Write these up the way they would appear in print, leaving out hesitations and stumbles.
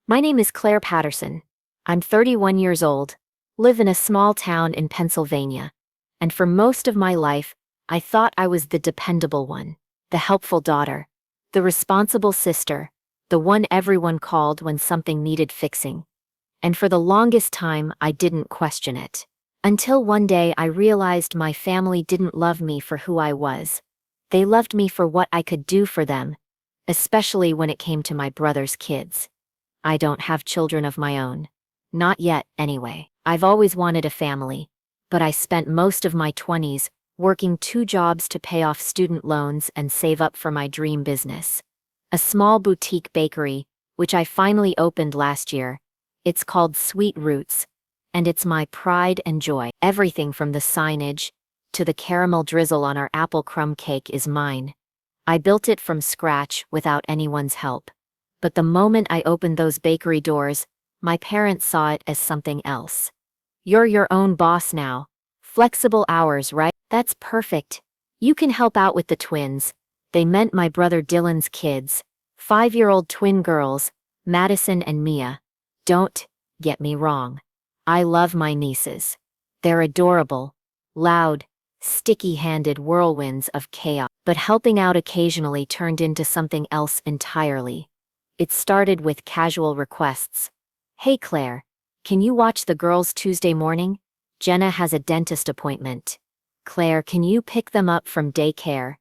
My name is Claire Patterson. I'm 31 years old, live in a small town in Pennsylvania, and for most of my life, I thought I was the dependable one, the helpful daughter, the responsible sister, the one everyone called when something needed fixing. And for the longest time, I didn't question it. Until one day I realized my family didn't love me for who I was. They loved me for what I could do for them, especially when it came to my brother's kids. I don't have children of my own. Not yet, anyway. I've always wanted a family, but I spent most of my 20s working 2 jobs to pay off student loans and save up for my dream business. A small boutique bakery, which I finally opened last year. It's called Sweet Roots, and it's my pride and joy. Everything from the signage to the caramel drizzle on our apple crumb cake is mine. I built it from scratch without anyone's help. But the moment I opened those bakery doors, my parents saw it as something else. You're your own boss now. Flexible hours, right? That's perfect. You can help out with the twins. They meant my brother Dylan's kids, 5-year-old twin girls, Madison and Mia. Don't get me wrong. I love my nieces. They're adorable, loud, sticky-handed whirlwinds of chaos. But helping out occasionally turned into something else entirely. It started with casual requests. Hey Claire, can you watch the girls Tuesday morning? Jenna has a dentist appointment. Claire, can you pick them up from daycare?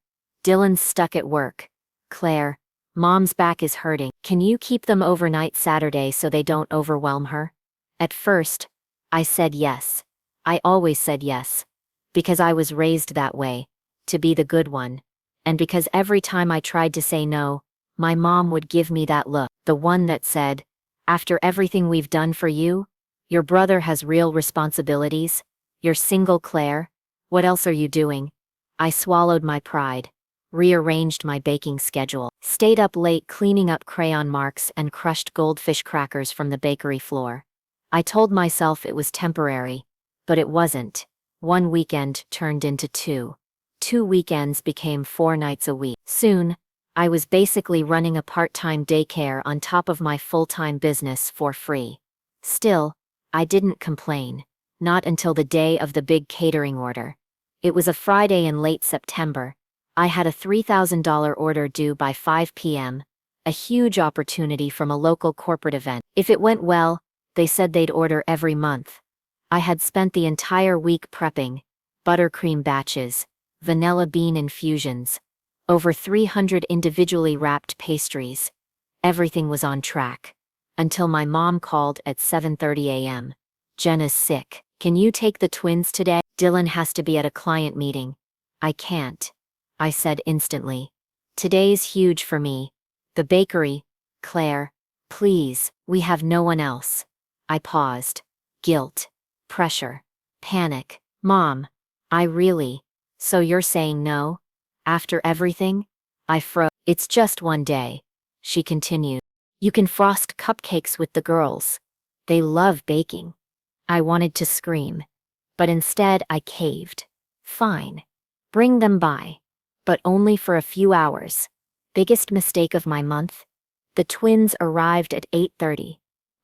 Dylan's stuck at work. Claire, Mom's back is hurting. Can you keep them overnight Saturday so they don't overwhelm her? At first, I said yes. I always said yes. Because I was raised that way, to be the good one. And because every time I tried to say no, my mom would give me that look, the one that said, after everything we've done for you, your brother has real responsibilities. You're single, Claire. What else are you doing? I swallowed my pride, rearranged my baking schedule, stayed up late cleaning up crayon marks and crushed goldfish crackers from the bakery floor. I told myself it was temporary, but it wasn't. One weekend turned into two. 2 weekends became 4 nights a week. Soon, I was basically running a part-time daycare on top of my full-time business for free. Still, I didn't complain. Not until the day of the big catering order. It was a Friday in late September. I had a $3,000 order due by 5 p.m., a huge opportunity from a local corporate event. If it went well, they said they'd order every month. I had spent the entire week prepping, buttercream batches, vanilla bean infusions, over 300 individually wrapped pastries. Everything was on track. Until my mom called at 7:30 a.m. Jenna's sick. Can you take the twins today? Dylan has to be at a client meeting. I can't. I said instantly. Today's huge for me. The bakery. Claire, please, we have no one else. I paused. Guilt. Pressure. Panic. Mom. So you're saying no? After everything? I froze. It's just one day. She continued. You can frost cupcakes with the girls. They love baking. I wanted to scream. But instead I caved. Fine. Bring them by. But only for a few hours. Biggest mistake of my month? The twins arrived at 8:30.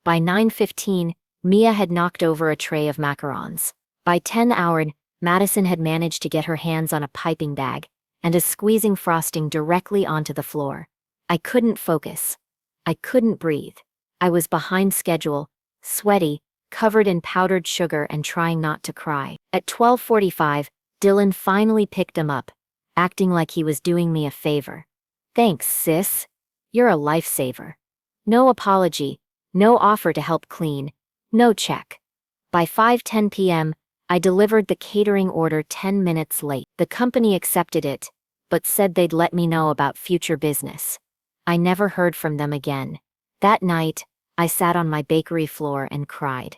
By 9:15, Mia had knocked over a tray of macarons. By 10 hours, Madison had managed to get her hands on a piping bag and is squeezing frosting directly onto the floor. I couldn't focus. I couldn't breathe. I was behind schedule, sweaty, covered in powdered sugar and trying not to cry. At 12:45, Dylan finally picked them up, acting like he was doing me a favor. Thanks, sis. You're a lifesaver. No apology, no offer to help clean, no check. By 5:10 p.m., I delivered the catering order 10 minutes late. The company accepted it, but said they'd let me know about future business. I never heard from them again. That night, I sat on my bakery floor and cried.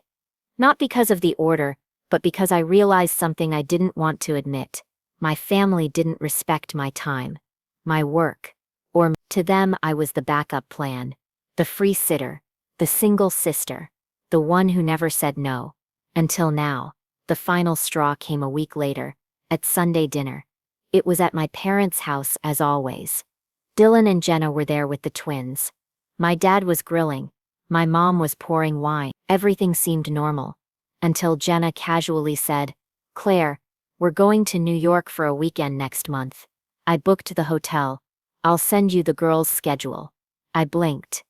Not because of the order, but because I realized something I didn't want to admit. My family didn't respect my time, my work, or to them I was the backup plan, the free sitter, the single sister, the one who never said no. Until now. The final straw came a week later, at Sunday dinner. It was at my parents' house as always. Dylan and Jenna were there with the twins. My dad was grilling, My mom was pouring wine. Everything seemed normal. Until Jenna casually said, "Claire, we're going to New York for a weekend next month. I booked the hotel. I'll send you the girls' schedule." I blinked.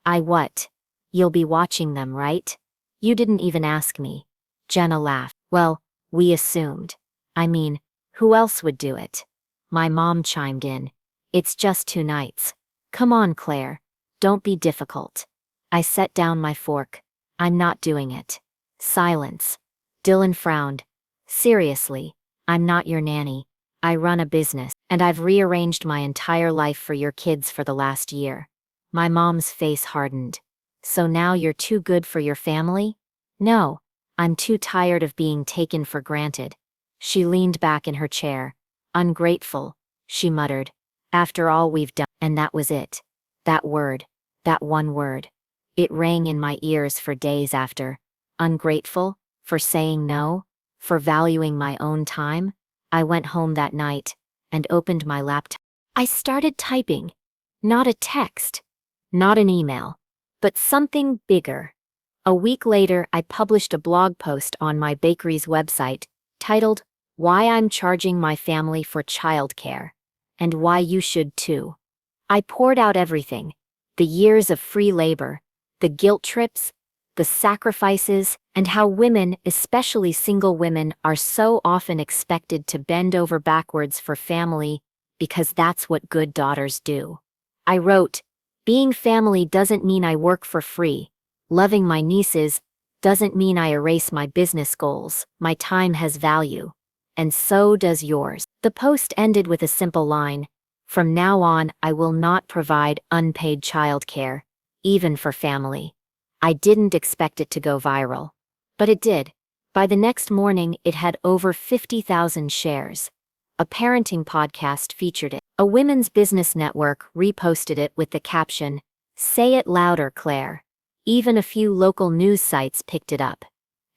What? You'll be watching them, right? You didn't even ask me. Jenna laughed. Well, we assumed. I mean, who else would do it? My mom chimed in. It's just 2 nights. Come on, Claire. Don't be difficult. I set down my fork. I'm not doing it. Silence. Dylan frowned. Seriously, I'm not your nanny. I run a business, and I've rearranged my entire life for your kids for the last year. My mom's face hardened. So now you're too good for your family? No, I'm too tired of being taken for granted. She leaned back in her chair. Ungrateful, she muttered. After all we've done, and that was it. That word. That one word. It rang in my ears for days after. Ungrateful? For saying no? For valuing my own time? I went home that night and opened my laptop. I started typing. Not a text. Not an email. But something bigger. A week later, I published a blog post on my bakery's website titled, "Why I'm Charging My Family for Childcare, and Why You Should Too." I poured out everything. The years of free labor, the guilt trips, the sacrifices, and how women, especially single women, are so often expected to bend over backwards for family because that's what good daughters do. I wrote, "Being family doesn't mean I work for free. Loving my nieces doesn't mean I erase my business goals. My time has value. And so does yours." The post ended with a simple line. From now on, I will not provide unpaid childcare, even for family. I didn't expect it to go viral. But it did. By the next morning, it had over 50,000 shares. A parenting podcast featured it. A women's business network reposted it with the caption, "Say it louder, Claire." Even a few local news sites picked it up.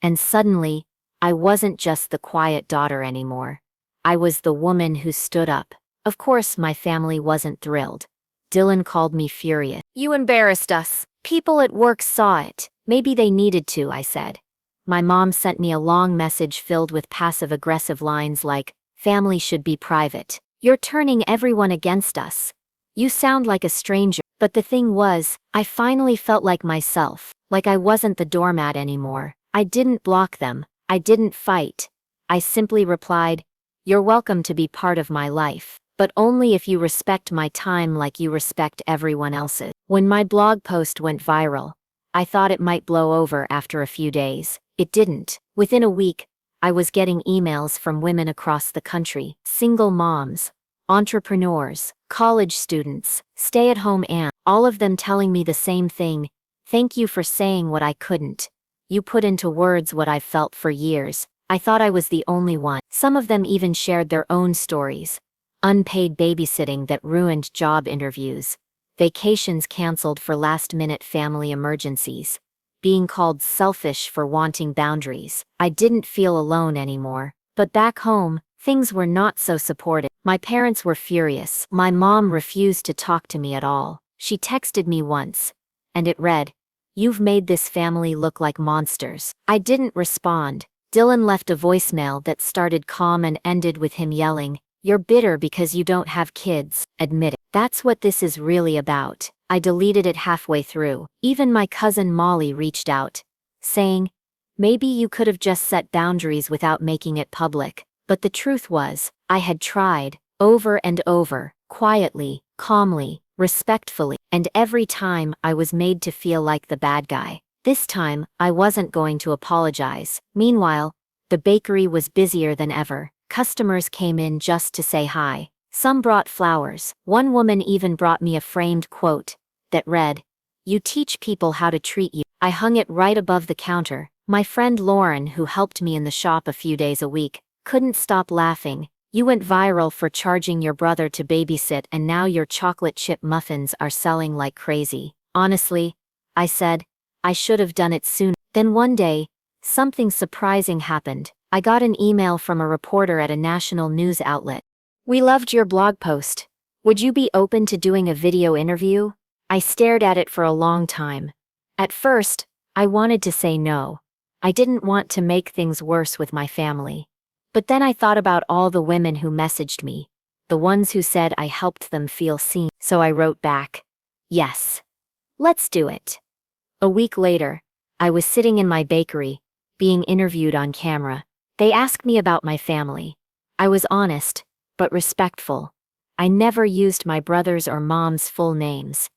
And suddenly, I wasn't just the quiet daughter anymore. I was the woman who stood up. Of course, my family wasn't thrilled. Dylan called me furious. "You embarrassed us. People at work saw it. Maybe they needed to," I said. My mom sent me a long message filled with passive-aggressive lines like, "Family should be private. You're turning everyone against us. You sound like a stranger." But the thing was, I finally felt like myself, like I wasn't the doormat anymore. I didn't block them. I didn't fight. I simply replied, "You're welcome to be part of my life, but only if you respect my time like you respect everyone else's." When my blog post went viral, I thought it might blow over after a few days. It didn't. Within a week, I was getting emails from women across the country, single moms, entrepreneurs, college students, stay-at-home aunts, all of them telling me the same thing. "Thank you for saying what I couldn't. You put into words what I've felt for years." I thought I was the only one. Some of them even shared their own stories. Unpaid babysitting that ruined job interviews. Vacations canceled for last-minute family emergencies. Being called selfish for wanting boundaries. I didn't feel alone anymore. But back home, things were not so supportive. My parents were furious. My mom refused to talk to me at all. She texted me once, and it read, "You've made this family look like monsters." I didn't respond. Dylan left a voicemail that started calm and ended with him yelling, "You're bitter because you don't have kids. Admit it." That's what this is really about. I deleted it halfway through. Even my cousin Molly reached out, saying, "Maybe you could have just set boundaries without making it public." But the truth was, I had tried, over and over, quietly, calmly, respectfully, and every time I was made to feel like the bad guy. This time, I wasn't going to apologize. Meanwhile, the bakery was busier than ever. Customers came in just to say hi. Some brought flowers. One woman even brought me a framed quote that read, "You teach people how to treat you." I hung it right above the counter. My friend Lauren, who helped me in the shop a few days a week, couldn't stop laughing. "You went viral for charging your brother to babysit, and now your chocolate chip muffins are selling like crazy." Honestly, I said, I should have done it sooner. Then one day, something surprising happened. I got an email from a reporter at a national news outlet. "We loved your blog post. Would you be open to doing a video interview?" I stared at it for a long time. At first, I wanted to say no. I didn't want to make things worse with my family. But then I thought about all the women who messaged me, the ones who said I helped them feel seen. So I wrote back, yes, let's do it. A week later, I was sitting in my bakery, being interviewed on camera. They asked me about my family. I was honest, but respectful. I never used my brother's or mom's full names.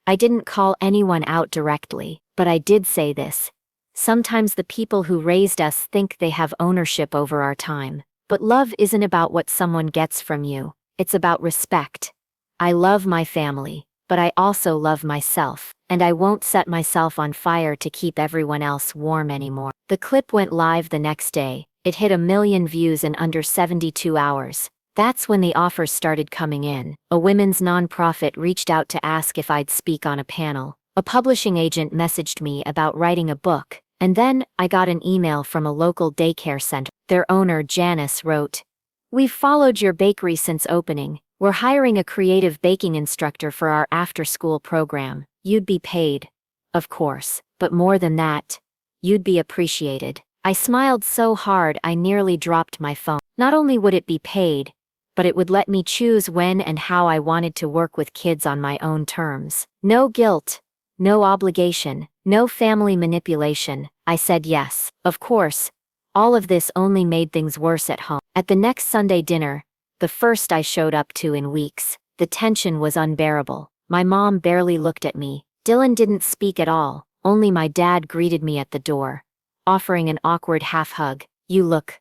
I didn't call anyone out directly, but I did say this. Sometimes the people who raised us think they have ownership over our time. But love isn't about what someone gets from you, it's about respect. I love my family, but I also love myself, and I won't set myself on fire to keep everyone else warm anymore. The clip went live the next day. It hit 1 million views in under 72 hours. That's when the offers started coming in. A women's nonprofit reached out to ask if I'd speak on a panel. A publishing agent messaged me about writing a book. And then I got an email from a local daycare center. Their owner, Janice, wrote, "We've followed your bakery since opening. We're hiring a creative baking instructor for our after-school program. You'd be paid. Of course, but more than that, you'd be appreciated." I smiled so hard I nearly dropped my phone. Not only would it be paid, but it would let me choose when and how I wanted to work with kids on my own terms. No guilt, no obligation, no family manipulation. I said yes. Of course, all of this only made things worse at home. At the next Sunday dinner, the first I showed up to in weeks, the tension was unbearable. My mom barely looked at me. Dylan didn't speak at all. Only my dad greeted me at the door, offering an awkward half-hug. "You look,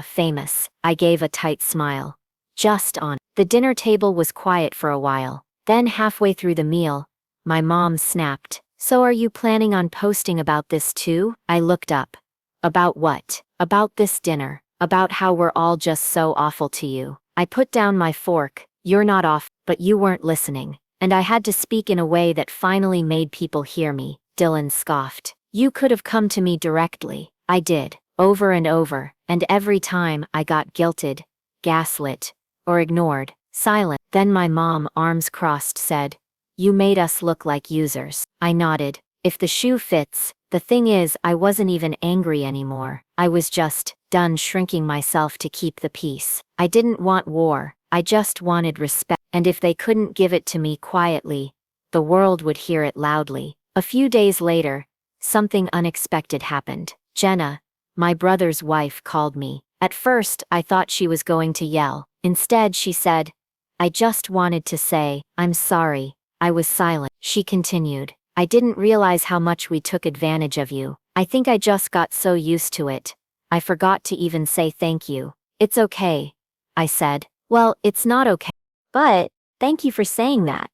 famous." I gave a tight smile. "Just on." The dinner table was quiet for a while. Then halfway through the meal, my mom snapped, "So are you planning on posting about this too?" I looked up. "About what?" "About this dinner. About how we're all just so awful to you." I put down my fork. "You're not off, but you weren't listening." And I had to speak in a way that finally made people hear me. Dylan scoffed. "You could have come to me directly." I did, over and over, and every time I got guilted, gaslit, or ignored. Silent. Then my mom, arms crossed, said, "You made us look like users." I nodded. If the shoe fits. The thing is, I wasn't even angry anymore. I was just done shrinking myself to keep the peace. I didn't want war. I just wanted respect. And if they couldn't give it to me quietly, the world would hear it loudly. A few days later, something unexpected happened. Jenna, my brother's wife, called me. At first, I thought she was going to yell. Instead, she said, "I just wanted to say, I'm sorry." I was silent. She continued, "I didn't realize how much we took advantage of you. I think I just got so used to it. I forgot to even say thank you." "It's okay," I said. "Well, it's not okay. But, thank you for saying that.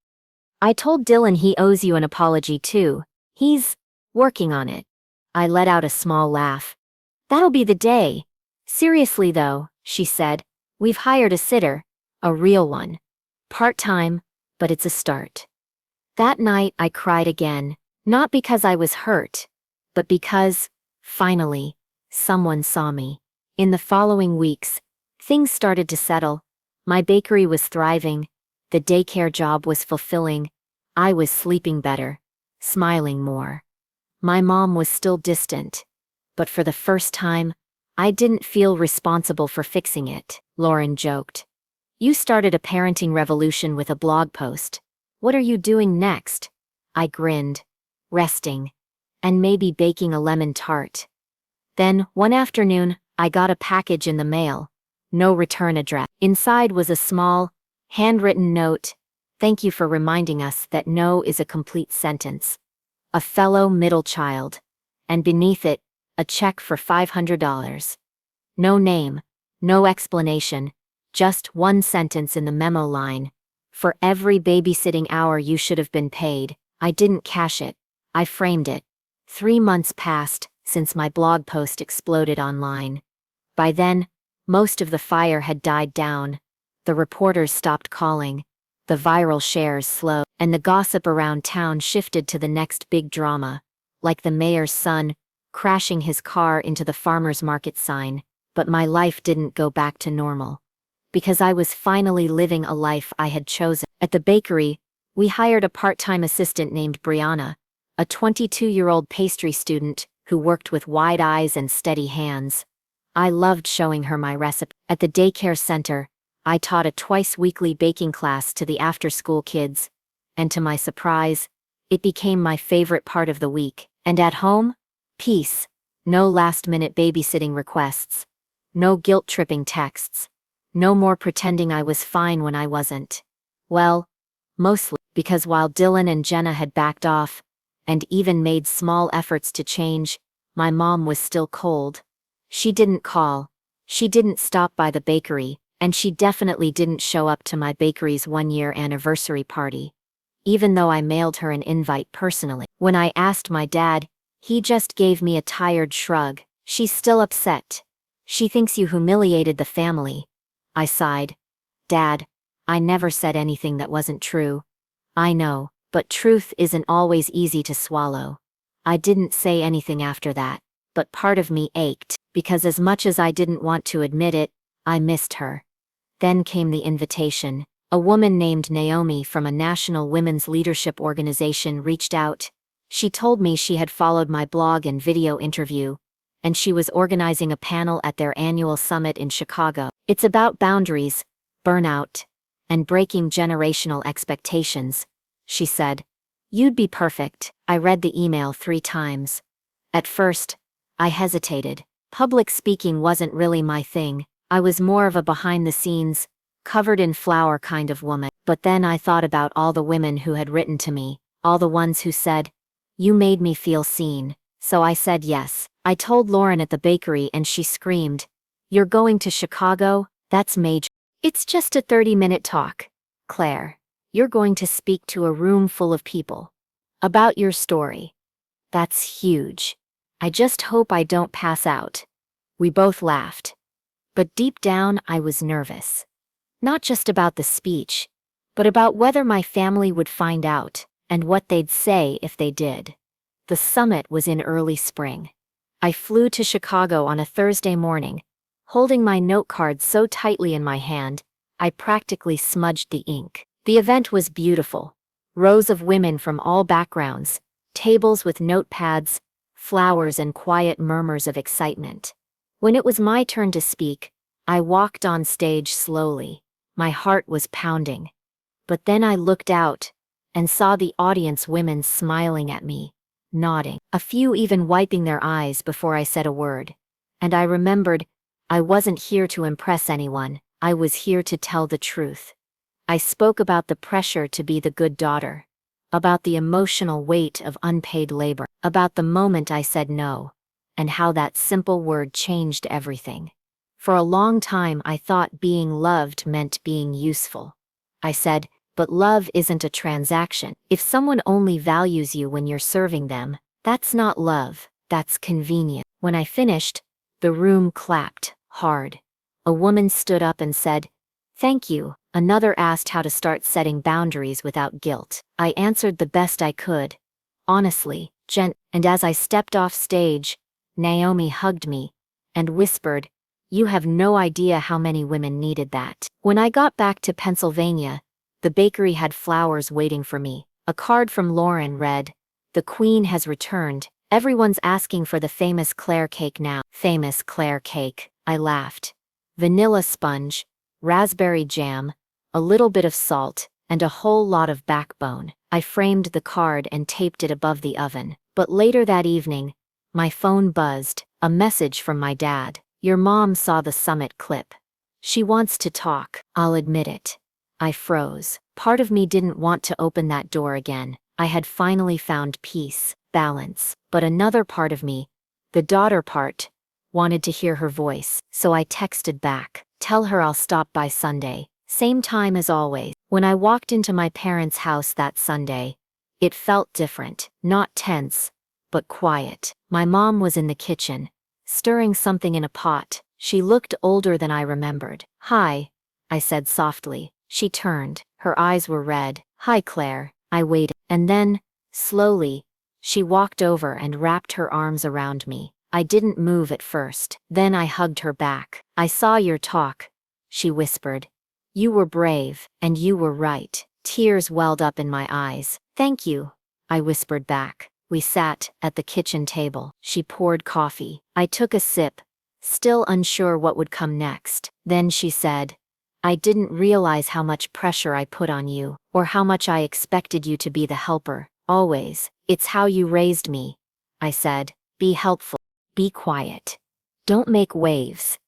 I told Dylan he owes you an apology too. He's working on it." I let out a small laugh. "That'll be the day." "Seriously though," she said, "we've hired a sitter. A real one. Part-time, but it's a start." That night I cried again, not because I was hurt, but because, finally, someone saw me. In the following weeks, things started to settle. My bakery was thriving, the daycare job was fulfilling, I was sleeping better, smiling more. My mom was still distant, but for the first time, I didn't feel responsible for fixing it. Lauren joked, "You started a parenting revolution with a blog post. What are you doing next?" I grinned, resting, and maybe baking a lemon tart. Then, one afternoon, I got a package in the mail. No return address. Inside was a small, handwritten note. "Thank you for reminding us that no is a complete sentence. A fellow middle child." And beneath it, a check for $500. No name, no explanation, just one sentence in the memo line. "For every babysitting hour you should have been paid." I didn't cash it. I framed it. 3 months passed since my blog post exploded online. By then, most of the fire had died down. The reporters stopped calling. The viral shares slowed, and the gossip around town shifted to the next big drama, like the mayor's son crashing his car into the farmer's market sign. But my life didn't go back to normal, because I was finally living a life I had chosen. At the bakery, we hired a part-time assistant named Brianna, a 22-year-old pastry student who worked with wide eyes and steady hands. I loved showing her my recipe. At the daycare center, I taught a twice-weekly baking class to the after-school kids, and to my surprise, it became my favorite part of the week. And at home? Peace. No last-minute babysitting requests. No guilt-tripping texts. No more pretending I was fine when I wasn't. Well, mostly because while Dylan and Jenna had backed off, and even made small efforts to change, my mom was still cold. She didn't call. She didn't stop by the bakery, and she definitely didn't show up to my bakery's one-year anniversary party. Even though I mailed her an invite personally. When I asked my dad, he just gave me a tired shrug. She's still upset. She thinks you humiliated the family. I sighed. Dad, I never said anything that wasn't true. I know, but truth isn't always easy to swallow. I didn't say anything after that, but part of me ached, because as much as I didn't want to admit it, I missed her. Then came the invitation. A woman named Naomi from a national women's leadership organization reached out. She told me she had followed my blog and video interview, and she was organizing a panel at their annual summit in Chicago. It's about boundaries, burnout, and breaking generational expectations, she said. You'd be perfect. I read the email 3 times. At first, I hesitated. Public speaking wasn't really my thing. I was more of a behind-the-scenes, covered in flour kind of woman. But then I thought about all the women who had written to me, all the ones who said, "You made me feel seen." So I said yes. I told Lauren at the bakery and she screamed, "You're going to Chicago? That's major." It's just a 30-minute talk, Claire. You're going to speak to a room full of people. About your story. That's huge. I just hope I don't pass out. We both laughed. But deep down I was nervous. Not just about the speech, but about whether my family would find out, and what they'd say if they did. The summit was in early spring. I flew to Chicago on a Thursday morning, holding my note card so tightly in my hand, I practically smudged the ink. The event was beautiful. Rows of women from all backgrounds, tables with notepads, flowers and quiet murmurs of excitement. When it was my turn to speak, I walked on stage slowly. My heart was pounding. But then I looked out, and saw the audience women smiling at me, nodding, a few even wiping their eyes before I said a word. And I remembered, I wasn't here to impress anyone, I was here to tell the truth. I spoke about the pressure to be the good daughter, about the emotional weight of unpaid labor, about the moment I said no, and how that simple word changed everything. For a long time I thought being loved meant being useful. I said, but love isn't a transaction. If someone only values you when you're serving them, that's not love, that's convenient. When I finished, the room clapped, hard. A woman stood up and said, "Thank you." Another asked how to start setting boundaries without guilt. I answered the best I could. Honestly, and as I stepped off stage, Naomi hugged me and whispered, "You have no idea how many women needed that." When I got back to Pennsylvania, the bakery had flowers waiting for me. A card from Lauren read, "The Queen has returned. Everyone's asking for the famous Claire cake now." Famous Claire cake, I laughed. Vanilla sponge, raspberry jam, a little bit of salt, and a whole lot of backbone. I framed the card and taped it above the oven. But later that evening, my phone buzzed, a message from my dad. "Your mom saw the summit clip. She wants to talk." I'll admit it. I froze. Part of me didn't want to open that door again. I had finally found peace, balance. But another part of me, the daughter part, wanted to hear her voice. So I texted back, "Tell her I'll stop by Sunday. Same time as always." When I walked into my parents' house that Sunday, it felt different. Not tense, but quiet. My mom was in the kitchen, stirring something in a pot. She looked older than I remembered. "Hi," I said softly. She turned. Her eyes were red. "Hi, Claire." I waited. And then, slowly, she walked over and wrapped her arms around me. I didn't move at first. Then I hugged her back. "I saw your talk," she whispered. "You were brave, and you were right." Tears welled up in my eyes. "Thank you," I whispered back. We sat at the kitchen table. She poured coffee. I took a sip, still unsure what would come next. Then she said, "I didn't realize how much pressure I put on you, or how much I expected you to be the helper. Always. It's how you raised me." I said, "Be helpful. Be quiet. Don't make waves."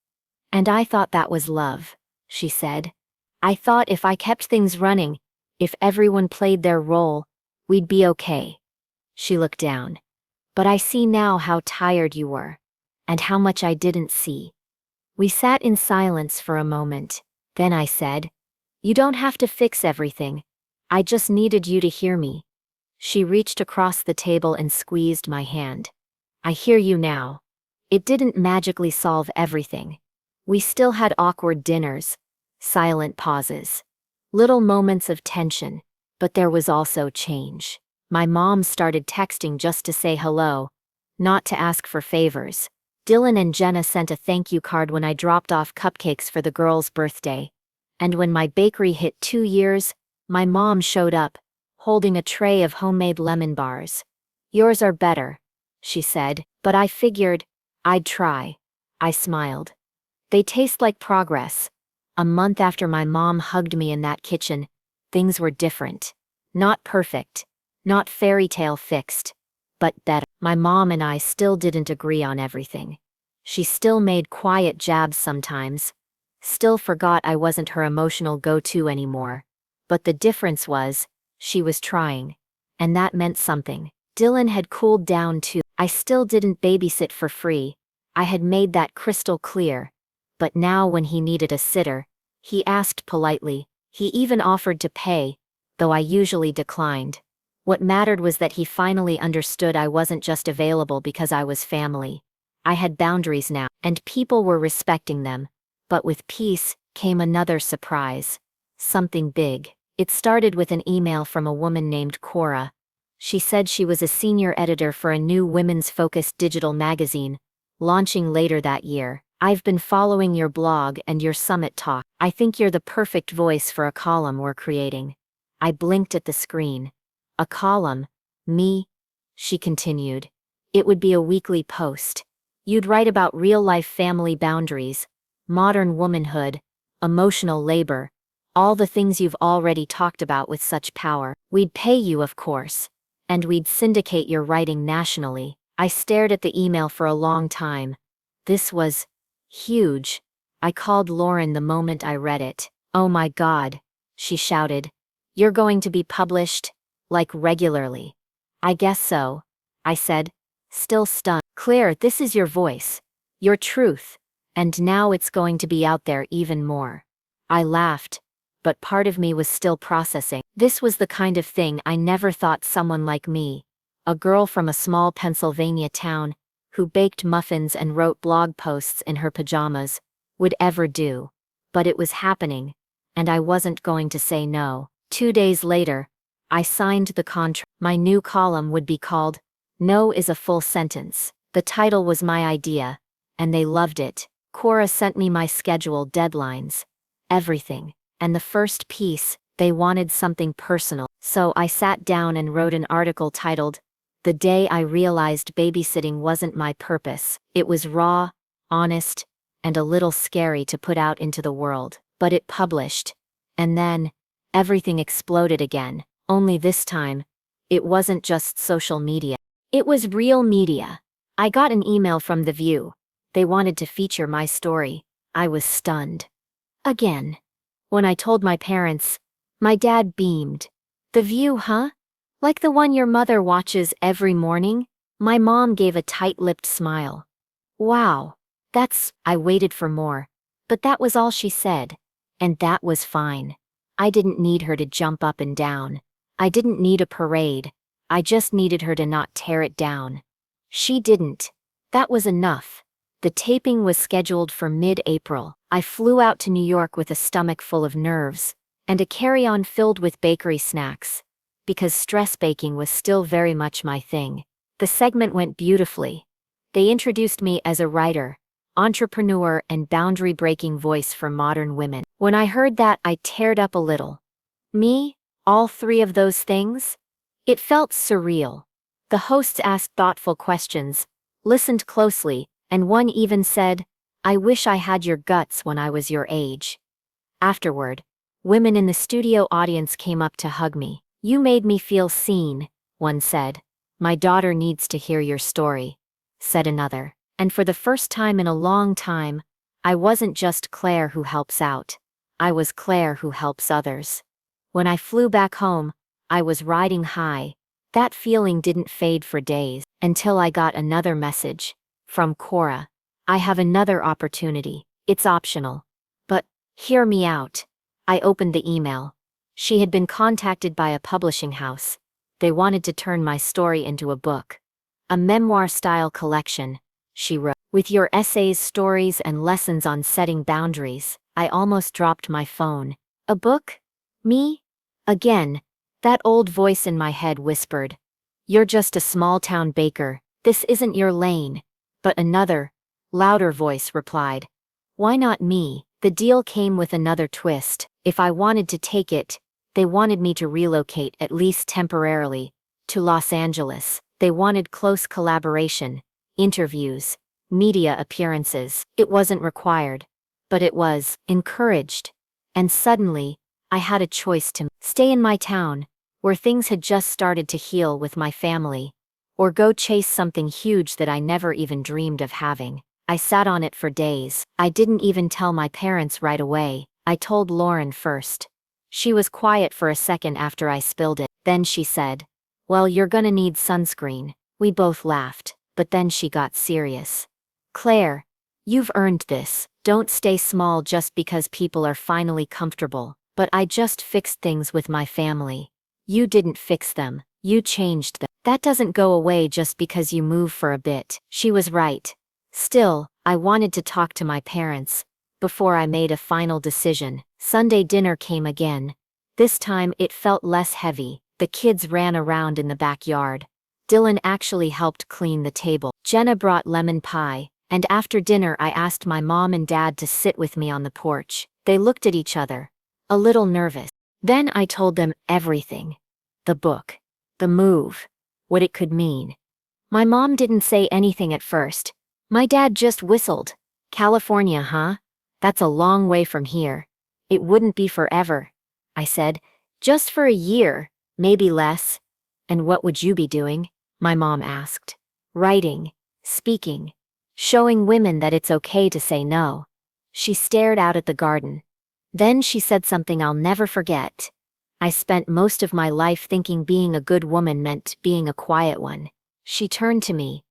"And I thought that was love," she said. "I thought if I kept things running, if everyone played their role, we'd be okay." She looked down. "But I see now how tired you were, and how much I didn't see." We sat in silence for a moment. Then I said, "You don't have to fix everything. I just needed you to hear me." She reached across the table and squeezed my hand. "I hear you now. It didn't magically solve everything. We still had awkward dinners, silent pauses, little moments of tension, but there was also change. My mom started texting just to say hello, not to ask for favors. Dylan and Jenna sent a thank you card when I dropped off cupcakes for the girl's birthday. And when my bakery hit 2 years, my mom showed up, holding a tray of homemade lemon bars. "Yours are better," she said, "but I figured I'd try." I smiled. "They taste like progress." A month after my mom hugged me in that kitchen, things were different. Not perfect, not fairy tale fixed, but better. My mom and I still didn't agree on everything. She still made quiet jabs sometimes, still forgot I wasn't her emotional go-to anymore. But the difference was, she was trying. And that meant something. Dylan had cooled down too. I still didn't babysit for free. I had made that crystal clear. But now when he needed a sitter, he asked politely. He even offered to pay, though I usually declined. What mattered was that he finally understood I wasn't just available because I was family. I had boundaries now, and people were respecting them. But with peace came another surprise. Something big. It started with an email from a woman named Cora. She said she was a senior editor for a new women's-focused digital magazine, launching later that year. "I've been following your blog and your summit talk. I think you're the perfect voice for a column we're creating." I blinked at the screen. "A column? Me?" She continued. "It would be a weekly post. You'd write about real-life family boundaries, modern womanhood, emotional labor, all the things you've already talked about with such power. We'd pay you, of course, and we'd syndicate your writing nationally." I stared at the email for a long time. This was huge. I called Lauren the moment I read it. "Oh my God," she shouted. "You're going to be published? Like regularly?" "I guess so," I said, still stunned. "Claire, this is your voice, your truth, and now it's going to be out there even more." I laughed, but part of me was still processing. This was the kind of thing I never thought someone like me, a girl from a small Pennsylvania town, who baked muffins and wrote blog posts in her pajamas, would ever do. But it was happening, and I wasn't going to say no. 2 days later, I signed the contract. My new column would be called "No is a Full Sentence." The title was my idea, and they loved it. Cora sent me my schedule, deadlines, everything. And the first piece, they wanted something personal. So I sat down and wrote an article titled, "The Day I Realized Babysitting Wasn't My Purpose." It was raw, honest, and a little scary to put out into the world. But it published. And then, everything exploded again. Only this time, it wasn't just social media. It was real media. I got an email from The View. They wanted to feature my story. I was stunned. Again. When I told my parents, my dad beamed. "The View, huh? Like the one your mother watches every morning?" My mom gave a tight-lipped smile. "Wow. I waited for more. But that was all she said. And that was fine. I didn't need her to jump up and down. I didn't need a parade. I just needed her to not tear it down. She didn't. That was enough." The taping was scheduled for mid-April. I flew out to New York with a stomach full of nerves, and a carry-on filled with bakery snacks, because stress baking was still very much my thing. The segment went beautifully. They introduced me as a writer, entrepreneur, and boundary-breaking voice for modern women. When I heard that, I teared up a little. Me? All 3 of those things? It felt surreal. The hosts asked thoughtful questions, listened closely, and one even said, "I wish I had your guts when I was your age." Afterward, women in the studio audience came up to hug me. "You made me feel seen," one said. "My daughter needs to hear your story," said another. And for the first time in a long time, I wasn't just Claire who helps out. I was Claire who helps others. When I flew back home, I was riding high. That feeling didn't fade for days, until I got another message. From Cora. "I have another opportunity. It's optional. But, hear me out." I opened the email. She had been contacted by a publishing house. They wanted to turn my story into a book. A memoir-style collection, she wrote. "With your essays, stories, and lessons on setting boundaries." I almost dropped my phone. "A book? Me?" Again, that old voice in my head whispered, "You're just a small-town baker. This isn't your lane." But another, louder voice replied, "Why not me?" The deal came with another twist. If I wanted to take it, they wanted me to relocate, at least temporarily, to Los Angeles. They wanted close collaboration, interviews, media appearances. It wasn't required, but it was encouraged. And suddenly, I had a choice: to stay in my town, where things had just started to heal with my family, or go chase something huge that I never even dreamed of having. I sat on it for days. I didn't even tell my parents right away. I told Lauren first. She was quiet for a second after I spilled it. Then she said, "Well, you're gonna need sunscreen." We both laughed, but then she got serious. "Claire, you've earned this. Don't stay small just because people are finally comfortable." "But I just fixed things with my family." "You didn't fix them, you changed them. That doesn't go away just because you move for a bit." She was right. Still, I wanted to talk to my parents before I made a final decision. Sunday dinner came again. This time it felt less heavy. The kids ran around in the backyard. Dylan actually helped clean the table. Jenna brought lemon pie, and after dinner I asked my mom and dad to sit with me on the porch. They looked at each other, a little nervous. Then I told them everything. The book, the move, what it could mean. My mom didn't say anything at first. My dad just whistled. "California, huh? That's a long way from here." "It wouldn't be forever," I said. "Just for a year, maybe less." "And what would you be doing?" my mom asked. "Writing, speaking, showing women that it's okay to say no." She stared out at the garden. Then she said something I'll never forget. "I spent most of my life thinking being a good woman meant being a quiet one." She turned to me.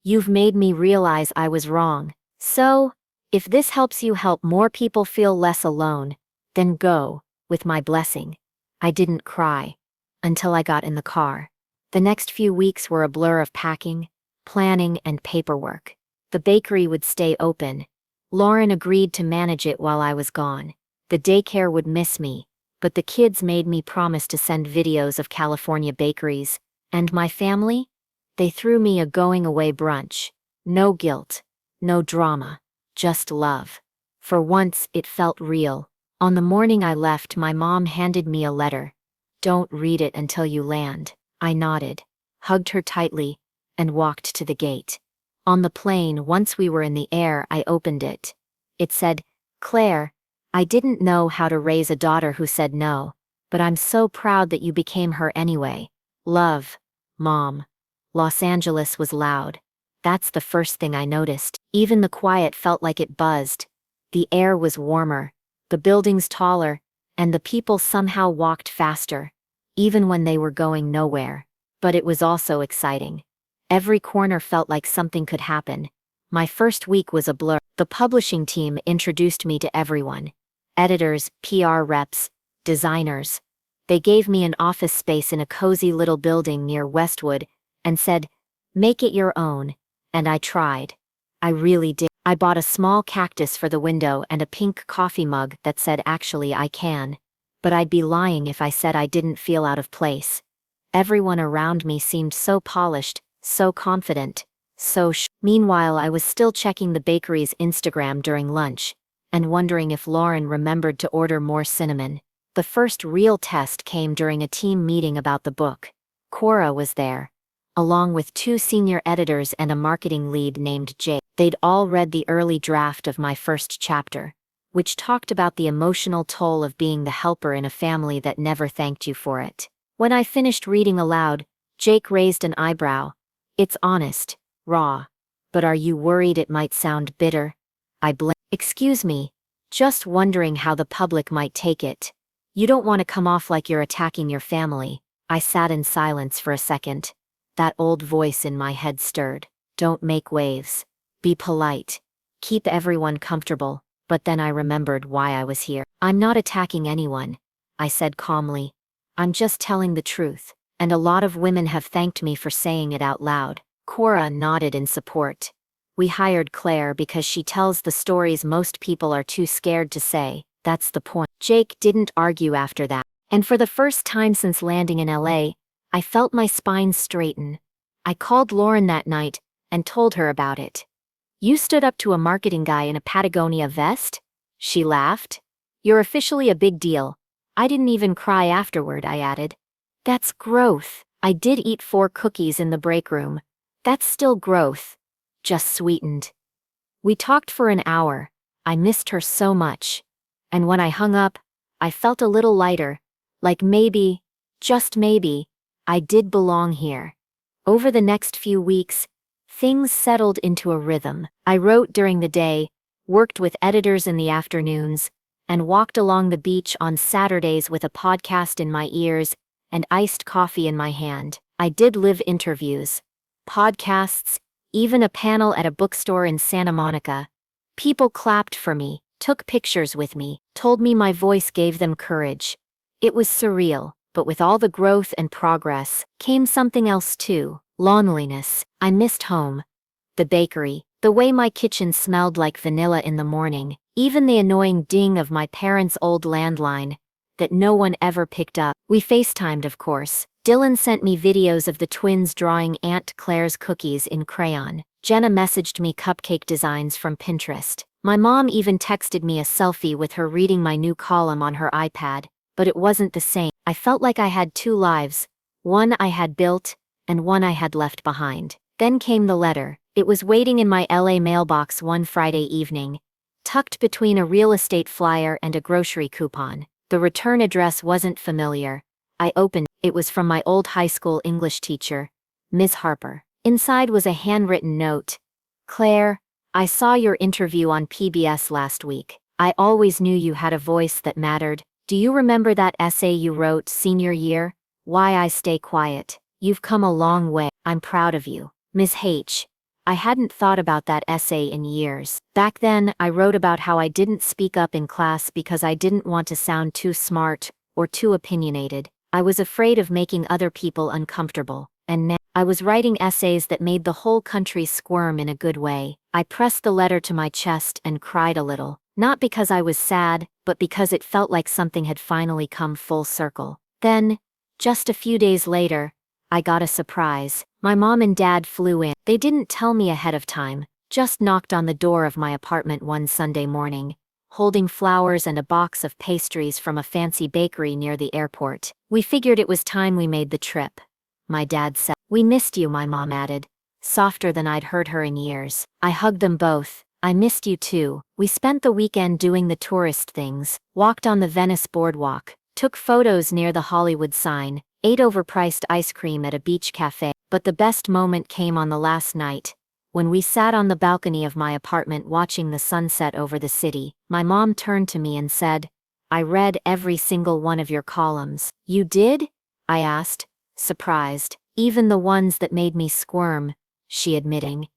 "You've made me realize I was wrong. So, if this helps you help more people feel less alone, then go, with my blessing." I didn't cry. Until I got in the car. The next few weeks were a blur of packing, planning, and paperwork. The bakery would stay open. Lauren agreed to manage it while I was gone. The daycare would miss me, but the kids made me promise to send videos of California bakeries. And my family? They threw me a going-away brunch. No guilt, no drama, just love. For once, it felt real. On the morning I left, my mom handed me a letter. "Don't read it until you land." I nodded, hugged her tightly, and walked to the gate. On the plane, once we were in the air, I opened it. It said, "Claire, I didn't know how to raise a daughter who said no, but I'm so proud that you became her anyway. Love, Mom." Los Angeles was loud. That's the first thing I noticed. Even the quiet felt like it buzzed. The air was warmer, the buildings taller, and the people somehow walked faster, even when they were going nowhere. But it was also exciting. Every corner felt like something could happen. My first week was a blur. The publishing team introduced me to everyone. Editors, PR reps, designers. They gave me an office space in a cozy little building near Westwood and said, "Make it your own." And I tried. I really did. I bought a small cactus for the window and a pink coffee mug that said, "Actually, I can." But I'd be lying if I said I didn't feel out of place. Everyone around me seemed so polished, so confident, Meanwhile, I was still checking the bakery's Instagram during lunch, and wondering if Lauren remembered to order more cinnamon. The first real test came during a team meeting about the book. Cora was there. along with 2 senior editors and a marketing lead named Jake. They'd all read the early draft of my first chapter, which talked about the emotional toll of being the helper in a family that never thanked you for it. When I finished reading aloud, Jake raised an eyebrow. "It's honest, raw. But are you worried it might sound bitter?" I blinked. "Excuse me. Just wondering how the public might take it. You don't want to come off like you're attacking your family." I sat in silence for a second. That old voice in my head stirred. "Don't make waves. Be polite. Keep everyone comfortable." But then I remembered why I was here. "I'm not attacking anyone," I said calmly. "I'm just telling the truth, and a lot of women have thanked me for saying it out loud." Cora nodded in support. "We hired Claire because she tells the stories most people are too scared to say. That's the point." Jake didn't argue after that. And for the first time since landing in LA, I felt my spine straighten. I called Lauren that night and told her about it. "You stood up to a marketing guy in a Patagonia vest?" She laughed. "You're officially a big deal." I didn't even cry afterward, I added. "That's growth." I did eat 4 cookies in the break room. That's still growth. Just sweetened. We talked for an hour. I missed her so much. And when I hung up, I felt a little lighter. Like maybe, just maybe, I did belong here. Over the next few weeks, things settled into a rhythm. I wrote during the day, worked with editors in the afternoons, and walked along the beach on Saturdays with a podcast in my ears and iced coffee in my hand. I did live interviews, podcasts, even a panel at a bookstore in Santa Monica. People clapped for me, took pictures with me, told me my voice gave them courage. It was surreal, but with all the growth and progress came something else too: loneliness. I missed home. The bakery, the way my kitchen smelled like vanilla in the morning, even the annoying ding of my parents' old landline that no one ever picked up. We FaceTimed, of course. Dylan sent me videos of the twins drawing Aunt Claire's cookies in crayon. Jenna messaged me cupcake designs from Pinterest. My mom even texted me a selfie with her reading my new column on her iPad. But it wasn't the same. I felt like I had 2 lives, one I had built, and one I had left behind. Then came the letter. It was waiting in my LA mailbox one Friday evening, tucked between a real estate flyer and a grocery coupon. The return address wasn't familiar. I opened. It was from my old high school English teacher, Ms. Harper. Inside was a handwritten note. "Claire, I saw your interview on PBS last week. I always knew you had a voice that mattered. Do you remember that essay you wrote senior year? Why I Stay Quiet? You've come a long way. I'm proud of you. Ms. H." I hadn't thought about that essay in years. Back then, I wrote about how I didn't speak up in class because I didn't want to sound too smart or too opinionated. I was afraid of making other people uncomfortable. And now, I was writing essays that made the whole country squirm in a good way. I pressed the letter to my chest and cried a little. Not because I was sad, but because it felt like something had finally come full circle. Then, just a few days later, I got a surprise. My mom and dad flew in. They didn't tell me ahead of time, just knocked on the door of my apartment one Sunday morning, holding flowers and a box of pastries from a fancy bakery near the airport. "We figured it was time we made the trip," my dad said. "We missed you," my mom added, softer than I'd heard her in years. I hugged them both. "I missed you too." We spent the weekend doing the tourist things, walked on the Venice boardwalk, took photos near the Hollywood sign, ate overpriced ice cream at a beach cafe. But the best moment came on the last night, when we sat on the balcony of my apartment watching the sunset over the city. My mom turned to me and said, "I read every single one of your columns." "You did?" I asked, surprised. "Even the ones that made me squirm," she admitting.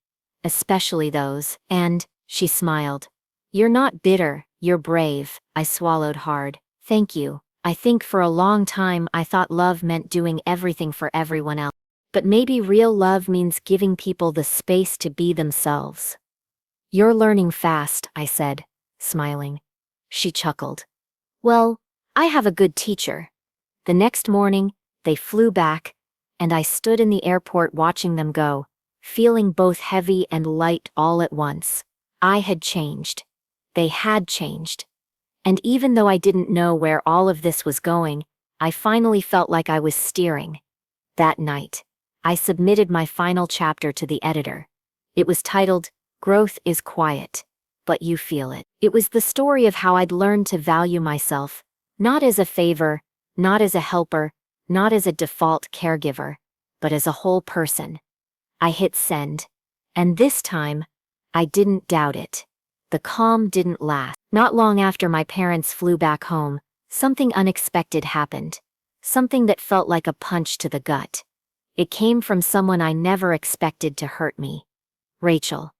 "Especially those." And she smiled. "You're not bitter, you're brave." I swallowed hard. "Thank you." I think for a long time I thought love meant doing everything for everyone else. But maybe real love means giving people the space to be themselves. "You're learning fast," I said, smiling. She chuckled. "Well, I have a good teacher." The next morning, they flew back, and I stood in the airport watching them go, feeling both heavy and light all at once. I had changed. They had changed. And even though I didn't know where all of this was going, I finally felt like I was steering. That night, I submitted my final chapter to the editor. It was titled, "Growth is Quiet, but You Feel It." It was the story of how I'd learned to value myself, not as a favor, not as a helper, not as a default caregiver, but as a whole person. I hit send. And this time, I didn't doubt it. The calm didn't last. Not long after my parents flew back home, something unexpected happened. Something that felt like a punch to the gut. It came from someone I never expected to hurt me. Rachel.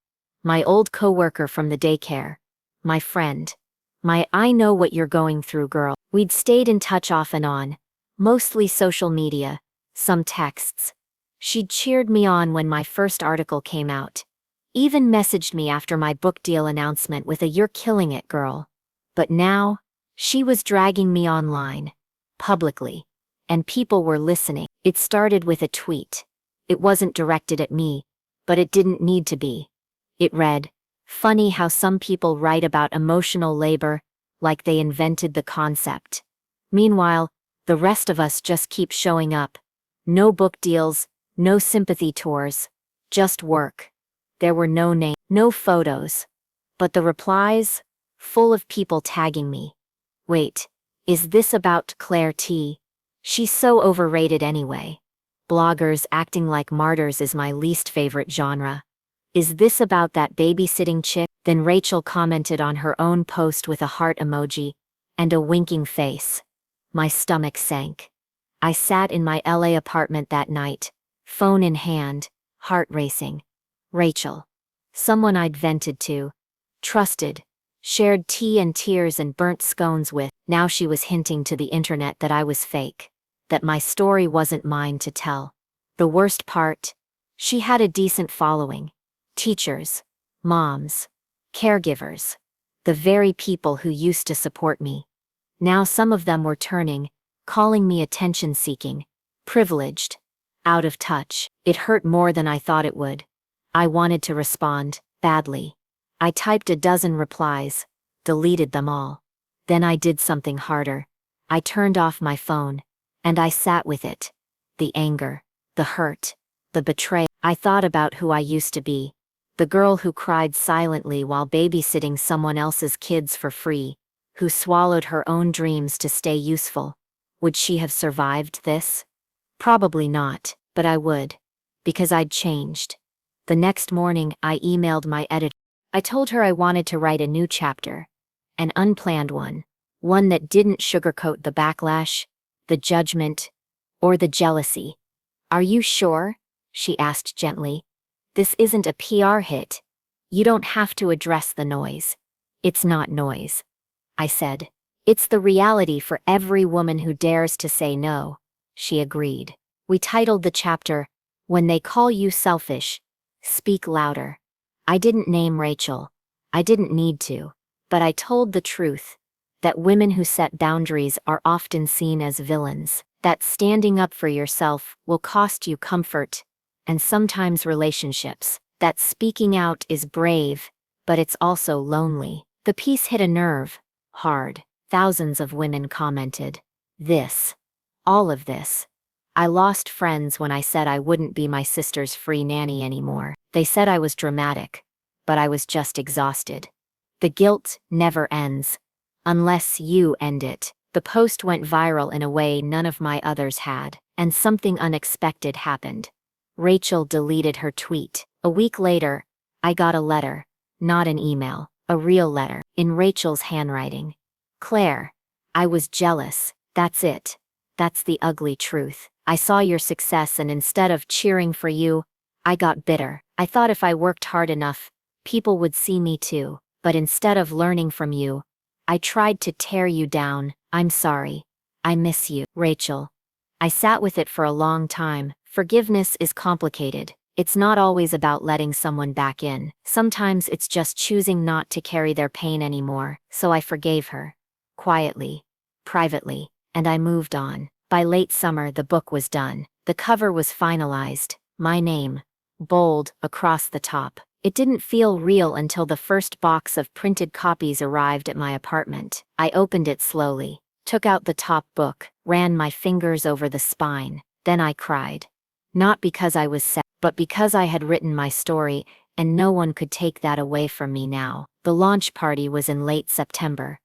My old coworker from the daycare. My friend. My "I know what you're going through" girl. We'd stayed in touch off and on, mostly social media, some texts. She'd cheered me on when my first article came out. Even messaged me after my book deal announcement with a "You're killing it, girl." But now, she was dragging me online. Publicly. And people were listening. It started with a tweet. It wasn't directed at me, but it didn't need to be. It read, "Funny how some people write about emotional labor, like they invented the concept. Meanwhile, the rest of us just keep showing up. No book deals, no sympathy tours. Just work." There were no names, no photos. But the replies? Full of people tagging me. Wait, is this about Claire T? She's so overrated anyway. Bloggers acting like martyrs is my least favorite genre. Is this about that babysitting chick? Then Rachel commented on her own post with a heart emoji and a winking face. My stomach sank. I sat in my LA apartment that night, phone in hand, heart racing. Rachel. Someone I'd vented to, trusted, shared tea and tears and burnt scones with. Now she was hinting to the internet that I was fake, that my story wasn't mine to tell. The worst part? She had a decent following. Teachers, moms, caregivers. The very people who used to support me. Now some of them were turning, calling me attention-seeking, privileged, out of touch. It hurt more than I thought it would. I wanted to respond, badly. I typed a dozen replies, deleted them all. Then I did something harder. I turned off my phone, and I sat with it. The anger, the hurt, the betrayal. I thought about who I used to be. The girl who cried silently while babysitting someone else's kids for free, who swallowed her own dreams to stay useful. Would she have survived this? Probably not, but I would. Because I'd changed. The next morning, I emailed my editor. I told her I wanted to write a new chapter. An unplanned one. One that didn't sugarcoat the backlash, the judgment, or the jealousy. "Are you sure?" she asked gently. "This isn't a PR hit. You don't have to address the noise." "It's not noise," I said. "It's the reality for every woman who dares to say no," she agreed. We titled the chapter, "When They Call You Selfish, Speak Louder." I didn't name Rachel. I didn't need to. But I told the truth. That women who set boundaries are often seen as villains. That standing up for yourself will cost you comfort, and sometimes relationships. That speaking out is brave, but it's also lonely. The piece hit a nerve. Hard. Thousands of women commented. This. All of this. I lost friends when I said I wouldn't be my sister's free nanny anymore. They said I was dramatic, but I was just exhausted. The guilt never ends. Unless you end it. The post went viral in a way none of my others had, and something unexpected happened. Rachel deleted her tweet. A week later, I got a letter, not an email, a real letter, in Rachel's handwriting. "Claire, I was jealous, that's it. That's the ugly truth. I saw your success and instead of cheering for you, I got bitter. I thought if I worked hard enough, people would see me too. But instead of learning from you, I tried to tear you down. I'm sorry. I miss you." Rachel. I sat with it for a long time. Forgiveness is complicated. It's not always about letting someone back in. Sometimes it's just choosing not to carry their pain anymore. So I forgave her. Quietly. Privately. And I moved on. By late summer, the book was done. The cover was finalized. My name. Bold, across the top. It didn't feel real until the first box of printed copies arrived at my apartment. I opened it slowly, took out the top book, ran my fingers over the spine. Then I cried. Not because I was sad, but because I had written my story, and no one could take that away from me now. The launch party was in late September,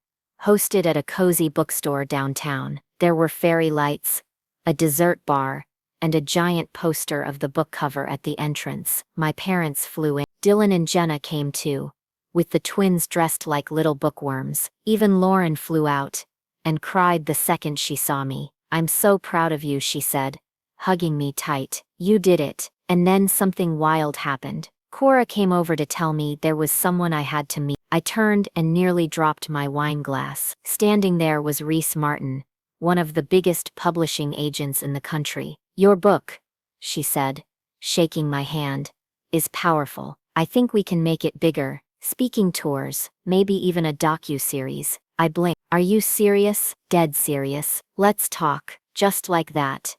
hosted at a cozy bookstore downtown. There were fairy lights, a dessert bar, and a giant poster of the book cover at the entrance. My parents flew in. Dylan and Jenna came too, with the twins dressed like little bookworms. Even Lauren flew out, and cried the second she saw me. "I'm so proud of you," she said, hugging me tight. "You did it." And then something wild happened. Cora came over to tell me there was someone I had to meet. I turned and nearly dropped my wine glass. Standing there was Reese Martin, one of the biggest publishing agents in the country. "Your book," she said, shaking my hand, "is powerful. I think we can make it bigger. Speaking tours, maybe even a docu-series." I blinked. "Are you serious?" "Dead serious. Let's talk." Just like that,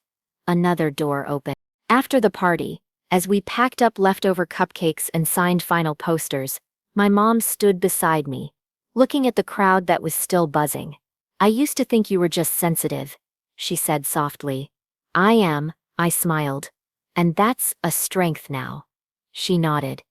another door opened. After the party, as we packed up leftover cupcakes and signed final posters, my mom stood beside me, looking at the crowd that was still buzzing. "I used to think you were just sensitive," she said softly. "I am," I smiled. "And that's a strength now." She nodded.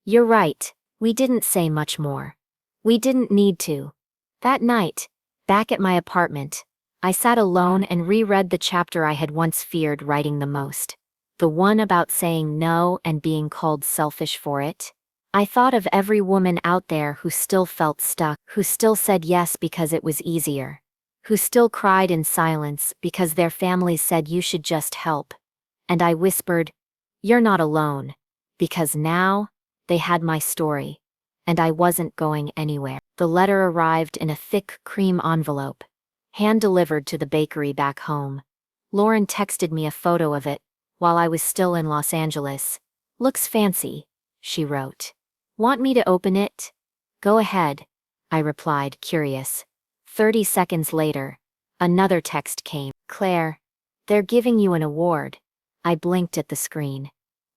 "You're right. We didn't say much more. We didn't need to." That night, back at my apartment, I sat alone and reread the chapter I had once feared writing the most. The one about saying no and being called selfish for it. I thought of every woman out there who still felt stuck, who still said yes because it was easier, who still cried in silence because their families said you should just help. And I whispered, "You're not alone," because now, they had my story, and I wasn't going anywhere. The letter arrived in a thick cream envelope, hand-delivered to the bakery back home. Lauren texted me a photo of it, while I was still in Los Angeles. "Looks fancy," she wrote. "Want me to open it?" "Go ahead," I replied, curious. 30 seconds later, another text came. "Claire, they're giving you an award." I blinked at the screen.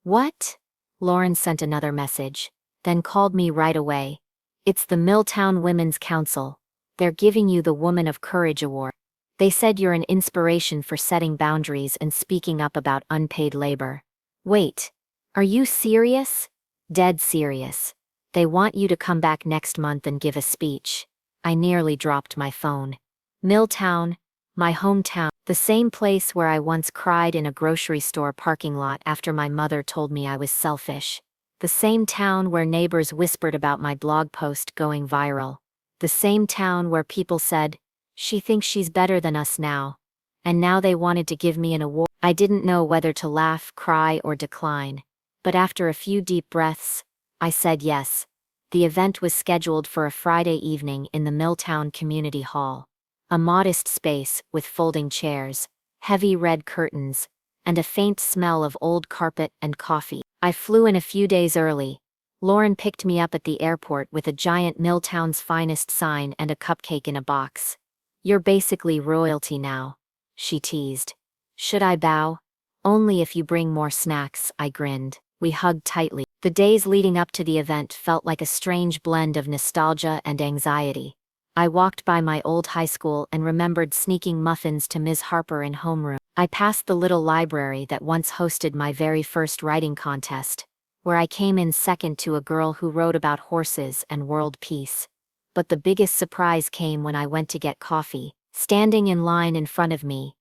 "What?" Lauren sent another message, then called me right away. "It's the Milltown Women's Council. They're giving you the Woman of Courage Award. They said you're an inspiration for setting boundaries and speaking up about unpaid labor." "Wait, are you serious?" "Dead serious. They want you to come back next month and give a speech." I nearly dropped my phone. Milltown, my hometown, the same place where I once cried in a grocery store parking lot after my mother told me I was selfish. The same town where neighbors whispered about my blog post going viral. The same town where people said, "She thinks she's better than us now." And now they wanted to give me an award. I didn't know whether to laugh, cry, or decline. But after a few deep breaths, I said yes. The event was scheduled for a Friday evening in the Milltown Community Hall. A modest space with folding chairs, heavy red curtains, and a faint smell of old carpet and coffee. I flew in a few days early. Lauren picked me up at the airport with a giant Milltown's Finest sign and a cupcake in a box. "You're basically royalty now," she teased. "Should I bow?" "Only if you bring more snacks," I grinned. We hugged tightly. The days leading up to the event felt like a strange blend of nostalgia and anxiety. I walked by my old high school and remembered sneaking muffins to Ms. Harper in homeroom. I passed the little library that once hosted my very first writing contest, where I came in second to a girl who wrote about horses and world peace. But the biggest surprise came when I went to get coffee. Standing in line in front of me,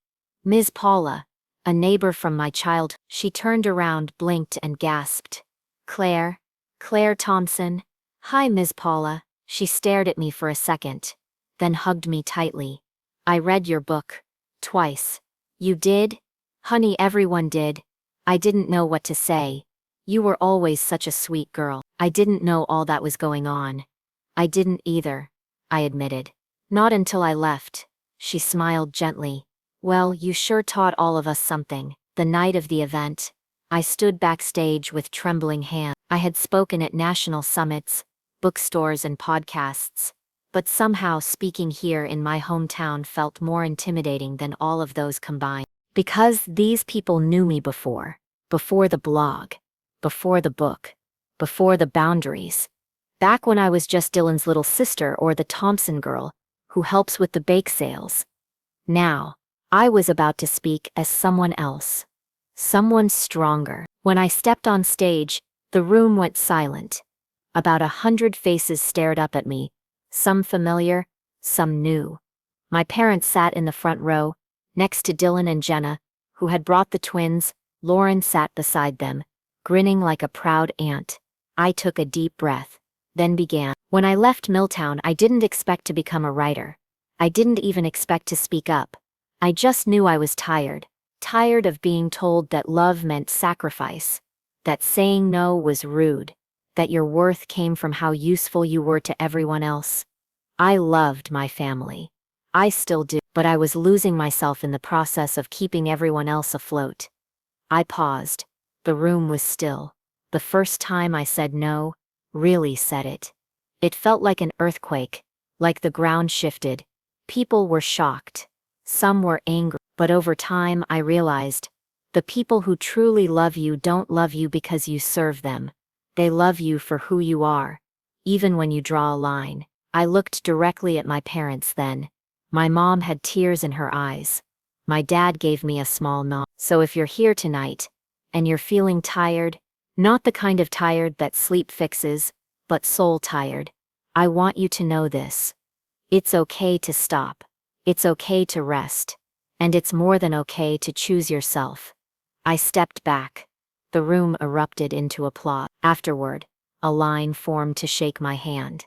Ms. Paula, a neighbor from my childhood. She turned around, blinked, and gasped. "Claire? Claire Thompson?" "Hi, Ms. Paula." She stared at me for a second, then hugged me tightly. "I read your book. Twice." "You did?" "Honey, everyone did." I didn't know what to say. "You were always such a sweet girl." I didn't know all that was going on. "I didn't either," I admitted. "Not until I left." She smiled gently. "Well, you sure taught all of us something." The night of the event, I stood backstage with trembling hands. I had spoken at national summits, bookstores, and podcasts, but somehow speaking here in my hometown felt more intimidating than all of those combined. Because these people knew me before the blog, before the book, before the boundaries. Back when I was just Dylan's little sister or the Thompson girl, who helps with the bake sales. Now, I was about to speak as someone else. someone stronger. When I stepped on stage, the room went silent. About 100 faces stared up at me, some familiar, some new. My parents sat in the front row, next to Dylan and Jenna, who had brought the twins. Lauren sat beside them, grinning like a proud aunt. I took a deep breath, then began. When I left Milltown, I didn't expect to become a writer. I didn't even expect to speak up. I just knew I was tired. Tired of being told that love meant sacrifice, that saying no was rude, that your worth came from how useful you were to everyone else. I loved my family. I still do, but I was losing myself in the process of keeping everyone else afloat. I paused. The room was still. The first time I said no, really said it. It felt like an earthquake, like the ground shifted. People were shocked. Some were angry, but over time I realized, the people who truly love you don't love you because you serve them. They love you for who you are, even when you draw a line. I looked directly at my parents then. My mom had tears in her eyes. My dad gave me a small nod. So if you're here tonight, and you're feeling tired, not the kind of tired that sleep fixes, but soul tired, I want you to know this. It's okay to stop. It's okay to rest. And it's more than okay to choose yourself. I stepped back. The room erupted into applause. Afterward, a line formed to shake my hand.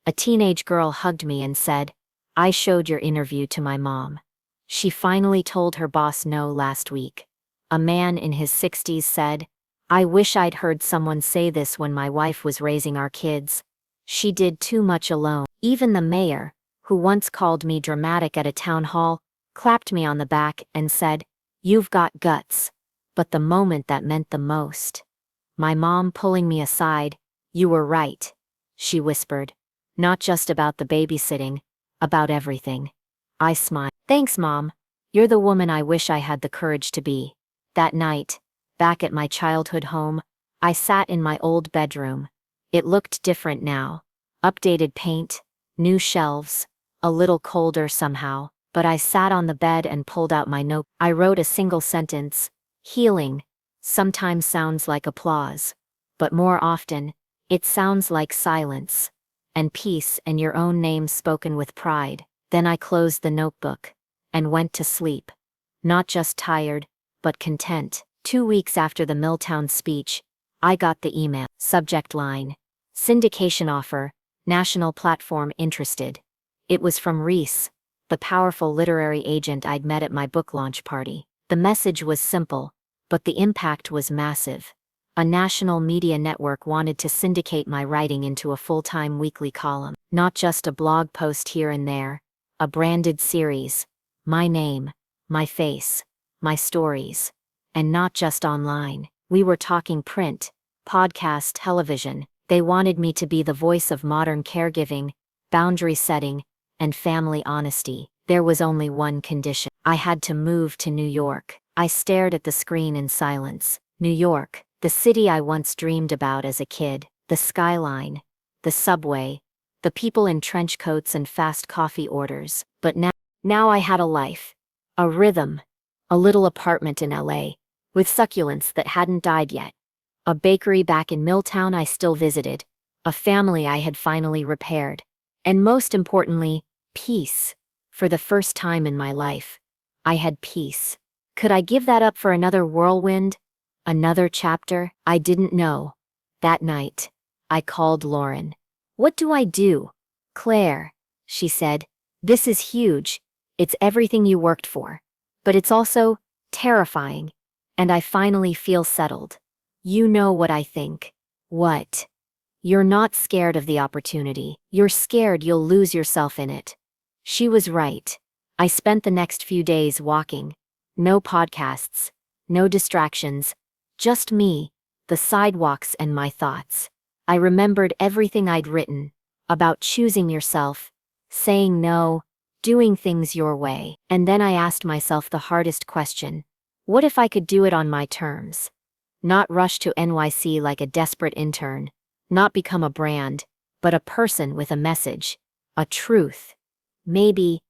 A teenage girl hugged me and said, "I showed your interview to my mom. She finally told her boss no last week." A man in his 60s said, "I wish I'd heard someone say this when my wife was raising our kids. She did too much alone." Even the mayor, who once called me dramatic at a town hall, clapped me on the back and said, "You've got guts." But the moment that meant the most. My mom pulling me aside, "You were right," she whispered. "Not just about the babysitting, about everything." I smiled. "Thanks, Mom. You're the woman I wish I had the courage to be." That night, back at my childhood home, I sat in my old bedroom. It looked different now. Updated paint, new shelves, a little colder somehow, but I sat on the bed and pulled out my note. I wrote a single sentence. Healing sometimes sounds like applause, but more often, it sounds like silence. And peace and your own name spoken with pride. Then I closed the notebook and went to sleep. Not just tired, but content. 2 weeks after the Milltown speech, I got the email. Subject line: syndication offer, national platform interested. It was from Reese, the powerful literary agent I'd met at my book launch party. The message was simple, but the impact was massive. A national media network wanted to syndicate my writing into a full-time weekly column. Not just a blog post here and there, a branded series. My name, my face, my stories. And not just online. We were talking print, podcast, television. They wanted me to be the voice of modern caregiving, boundary setting, and family honesty. There was only one condition. I had to move to New York. I stared at the screen in silence. New York, the city I once dreamed about as a kid. The skyline, the subway, the people in trench coats and fast coffee orders. But now I had a life. A rhythm. A little apartment in LA, with succulents that hadn't died yet. A bakery back in Milltown I still visited. A family I had finally repaired. And most importantly, peace. For the first time in my life, I had peace. Could I give that up for another whirlwind? Another chapter? I didn't know. That night, I called Lauren. "What do I do?" "Claire," she said, "this is huge. It's everything you worked for. But it's also terrifying. And I finally feel settled. You know what I think." "What?" "You're not scared of the opportunity. You're scared you'll lose yourself in it." She was right. I spent the next few days walking. No podcasts, no distractions, just me, the sidewalks and my thoughts. I remembered everything I'd written about choosing yourself, saying no, doing things your way. And then I asked myself the hardest question. What if I could do it on my terms? Not rush to NYC like a desperate intern, not become a brand, but a person with a message, a truth. Maybe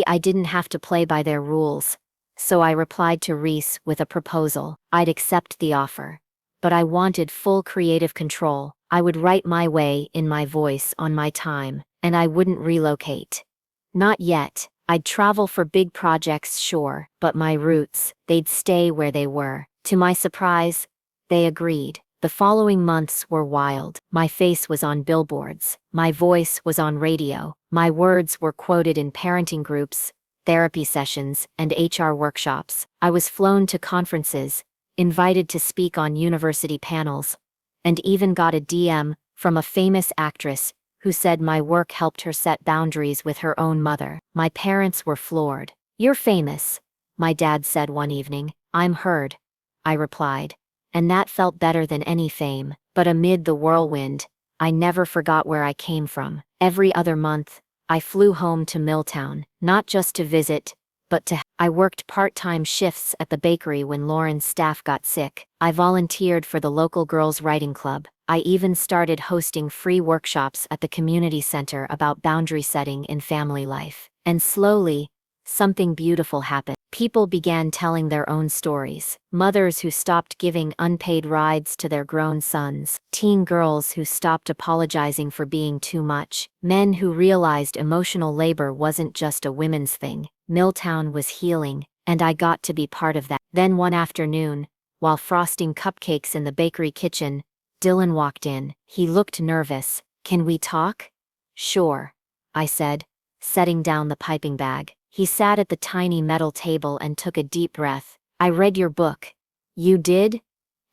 I didn't have to play by their rules. So I replied to Reese with a proposal. I'd accept the offer. But I wanted full creative control. I would write my way in my voice on my time, and I wouldn't relocate. Not yet. I'd travel for big projects, sure, but my roots, they'd stay where they were. To my surprise, they agreed. The following months were wild. My face was on billboards. My voice was on radio. My words were quoted in parenting groups, therapy sessions, and HR workshops. I was flown to conferences, invited to speak on university panels, and even got a DM from a famous actress who said my work helped her set boundaries with her own mother. My parents were floored. "You're famous," my dad said one evening. "I'm heard," I replied. And that felt better than any fame. But amid the whirlwind, I never forgot where I came from. Every other month, I flew home to Milltown, not just to visit, but I worked part-time shifts at the bakery when Lauren's staff got sick. I volunteered for the local girls' writing club. I even started hosting free workshops at the community center about boundary setting in family life. And slowly, something beautiful happened. People began telling their own stories. Mothers who stopped giving unpaid rides to their grown sons. Teen girls who stopped apologizing for being too much. Men who realized emotional labor wasn't just a women's thing. Milltown was healing, and I got to be part of that. Then one afternoon, while frosting cupcakes in the bakery kitchen, Dylan walked in. He looked nervous. "Can we talk?" "Sure," I said, setting down the piping bag. He sat at the tiny metal table and took a deep breath. "I read your book." "You did?"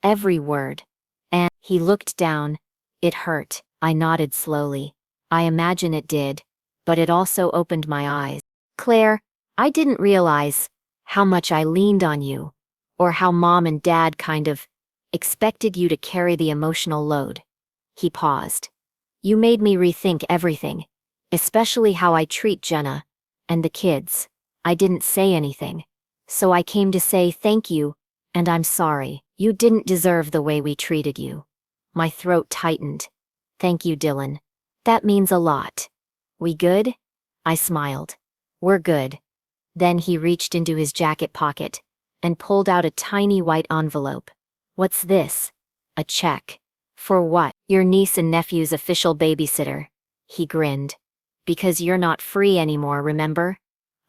"Every word." And he looked down. "It hurt." I nodded slowly. "I imagine it did. But it also opened my eyes. Claire, I didn't realize how much I leaned on you. Or how mom and dad kind of expected you to carry the emotional load." He paused. "You made me rethink everything. Especially how I treat Jenna. And the kids." I didn't say anything. "So I came to say thank you, and I'm sorry. You didn't deserve the way we treated you." My throat tightened. "Thank you, Dylan. That means a lot." "We good?" I smiled. "We're good." Then he reached into his jacket pocket and pulled out a tiny white envelope. "What's this?" "A check." "For what?" "Your niece and nephew's official babysitter." He grinned. "Because you're not free anymore, remember?"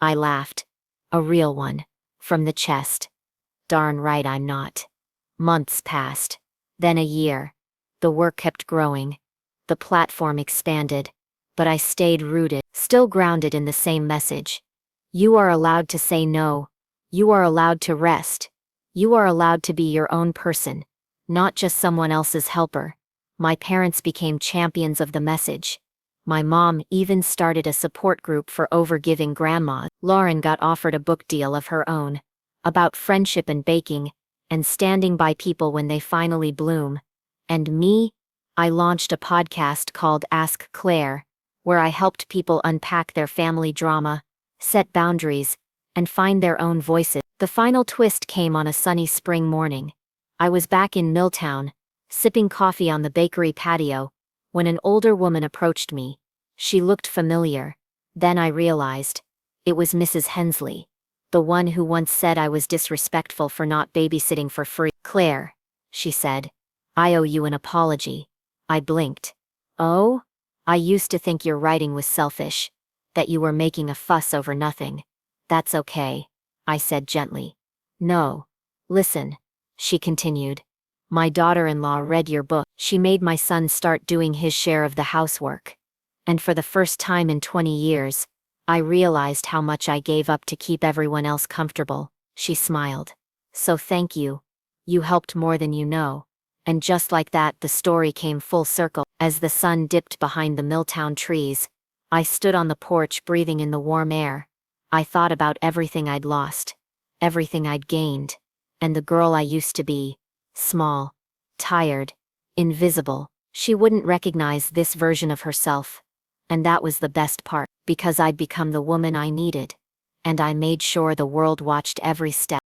I laughed. "A real one. From the chest." "Darn right I'm not." Months passed. Then a year. The work kept growing. The platform expanded. But I stayed rooted, still grounded in the same message. You are allowed to say no. You are allowed to rest. You are allowed to be your own person, not just someone else's helper. My parents became champions of the message. My mom even started a support group for overgiving grandmas. Lauren got offered a book deal of her own, about friendship and baking, and standing by people when they finally bloom. And me? I launched a podcast called Ask Claire, where I helped people unpack their family drama, set boundaries, and find their own voices. The final twist came on a sunny spring morning. I was back in Milltown, sipping coffee on the bakery patio, when an older woman approached me. She looked familiar. Then I realized. It was Mrs. Hensley, the one who once said I was disrespectful for not babysitting for free. "Claire," she said, "I owe you an apology." I blinked. "Oh? I used to think your writing was selfish. That you were making a fuss over nothing." "That's okay," I said gently. "No. Listen," she continued. "My daughter-in-law read your book. She made my son start doing his share of the housework. And for the first time in 20 years, I realized how much I gave up to keep everyone else comfortable." She smiled. "So thank you. You helped more than you know." And just like that, the story came full circle. As the sun dipped behind the Milltown trees, I stood on the porch breathing in the warm air. I thought about everything I'd lost, everything I'd gained, and the girl I used to be. Small, tired, invisible. She wouldn't recognize this version of herself. And that was the best part, because I'd become the woman I needed. And I made sure the world watched every step.